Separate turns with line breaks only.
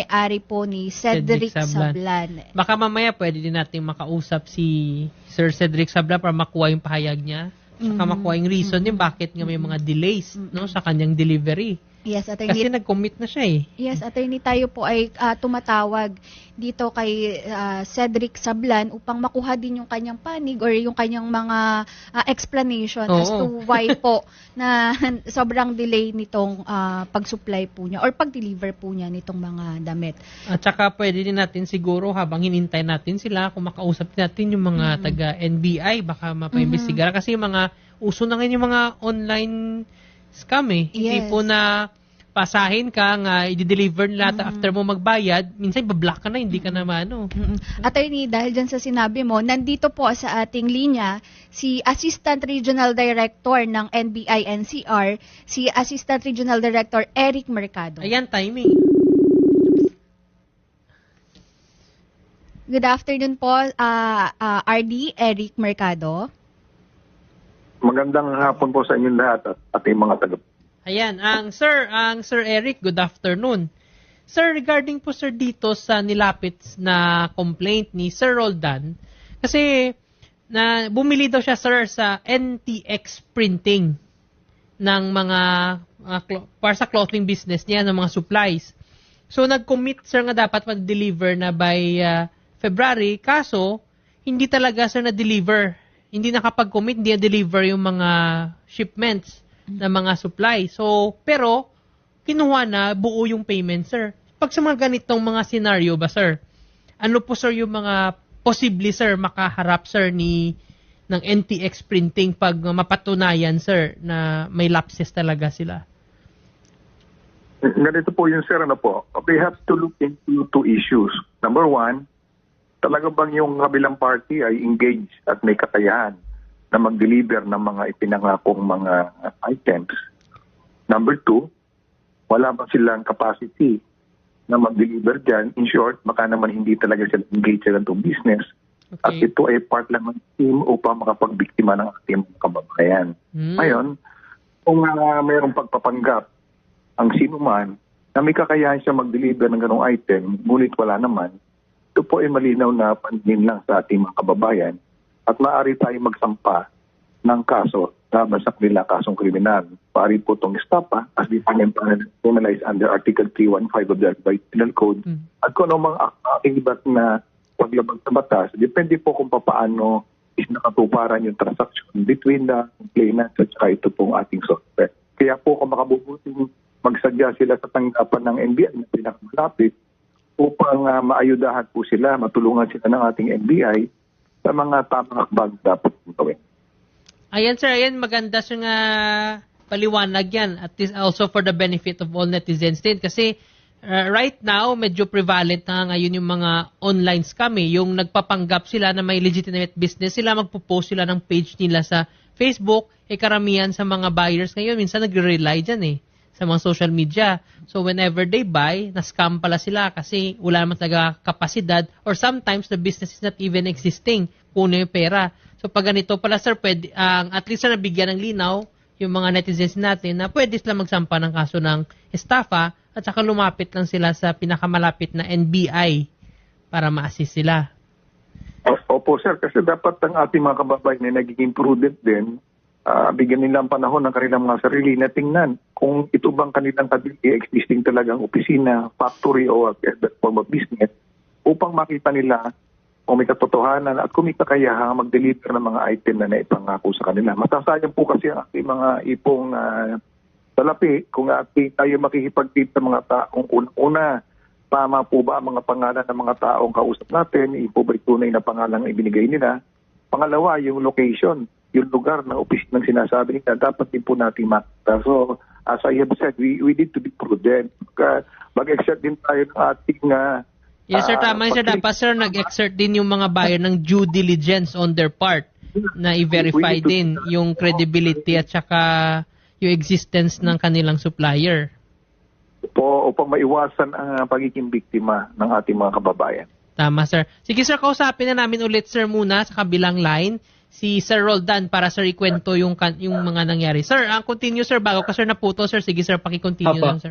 may-ari po ni Cedric Sablan.
Baka mamaya pwede din natin makausap si Sir Cedric Sablan para makuha yung pahayag niya. Saka makuha yung reason din bakit nga may mga delays no, sa kanyang delivery.
Yes, attorney.
Kasi nag-commit na siya eh.
Yes, attorney, tayo po ay tumatawag dito kay Cedric Sablan upang makuha din yung kanyang panig or yung kanyang mga explanation as to why po na sobrang delay nitong pag-supply po niya or pag-deliver po niya nitong mga damit.
At saka pwede din natin siguro habang hinintay natin sila, kung makausap natin yung mga taga-NBI, baka mapaimbestigar. Kasi yung mga uso na ngayon yung mga online scam eh. Hindi po na pasahin ka nga i-deliver nila after mo magbayad, minsan bablock ka na, hindi ka na maano.
Attorney, dahil dyan sa sinabi mo, nandito po sa ating linya si Assistant Regional Director ng NBI NCR, si Assistant Regional Director Eric Mercado.
Ayan, timing.
Good afternoon po, RD Eric Mercado.
Magandang hapon po sa inyong lahat at ating mga tagap.
Ayan, ang Sir Eric, good afternoon. Sir, regarding po sir dito sa nilapit na complaint ni Sir Roldan, kasi na bumili daw siya sir sa NTX Printing ng mga para sa clothing business niya, ng mga supplies. So nag-commit sir nga dapat mag-deliver na by February, kaso hindi talaga sir na-deliver. Hindi nakapag-commit, hindi na-deliver yung mga shipments na mga supply. So, pero, kinuha na, buo yung payment, sir. Pag sa mga ganitong mga scenario ba, sir, ano po, sir, yung mga possibly, sir, makaharap, sir, ng NTX Printing pag mapatunayan, sir, na may lapses talaga sila?
Ganito po yung sir, ano po. We have to look into two issues. Number one, talaga bang yung kabilang party ay engaged at may kakayahan na mag-deliver ng mga ipinangakong mga items? Number two, wala ba silang capacity na mag-deliver dyan? In short, baka naman hindi talaga sila engaged sa itong business. Okay. At ito ay part lang ng team upang makapagbiktima ng ating kababayan. Ngayon, kung mayroong pagpapanggap ang sino man na may kakayahan siya mag-deliver ng ganong item, ngunit wala naman, ito po ay malinaw na pansin lang sa ating mga kababayan at maaari tayong magsampa ng kaso laban sa kanila kasong kriminal. Maaari po itong estafa as defined and penalized under Article 315 of the Revised Penal Code. At kung ano mga iba't na paglabag sa batas, depende po kung paano is nakatuparan yung transaction between the complainant at saka ito pong ating suspect. Kaya po kung makabubuting magsadya sila sa tanggapan ng NBI na pinakamalapit, upang maayudahan po sila, matulungan sila ng ating NBI sa mga tamang akbag dapat gawin.
Ayan sir, ayan maganda sir nga paliwanag yan, at least also for the benefit of all netizens din. Kasi right now, medyo prevalent na ngayon yung mga online scam eh. Yung nagpapanggap sila na may legitimate business, sila magpo-post sila ng page nila sa Facebook, karamihan sa mga buyers ngayon, minsan nagre-rely dyan eh, sa mga social media. So whenever they buy, na-scam pala sila kasi wala naman talaga kapasidad or sometimes the business is not even existing. Puno yung pera. So pag ganito pala sir, pwede, at least na nabigyan ng linaw yung mga netizens natin na pwede sila magsampa ng kaso ng estafa at saka lumapit lang sila sa pinakamalapit na NBI para ma-assist sila.
Opo sir, kasi dapat ang ating mga kababayan na nagiging prudent din, bigyan nila ang panahon ng kanilang mga sarili na tingnan kung ito bang kanilang existing talagang opisina, factory o form of business upang makita nila kung may katotohanan at kung may kakayahang mag-deliver ng mga item na naipangako sa kanila. Masasayang po kasi ang ating mga ipong salapi kung tayo makikipag-tip sa mga taong una. Tama po ba ang mga pangalan ng mga taong kausap natin? Ipo ba tunay na pangalan ang ibinigay nila? Pangalawa, yung location, yung lugar ng opisina ng sinasabi nila, dapat din po natin makita. So, as I have said, we need to be prudent. Mag-exert din tayo ng ating...
yes, sir. Tama, sir. Dapat, sir, nag-exert din yung mga buyer ng due diligence on their part na i-verify din yung credibility at saka yung existence ng kanilang supplier.
Upang maiwasan ang pagiging biktima ng ating mga kababayan.
Tama, sir. Sige, sir, kausapin na namin ulit, sir, muna sa kabilang line si Sir Roldan para sir ikwento yung mga nangyari. Sir, continue, sir, bago ka, sir, naputo, sir. Sige, sir, pakikontinue lang, sir.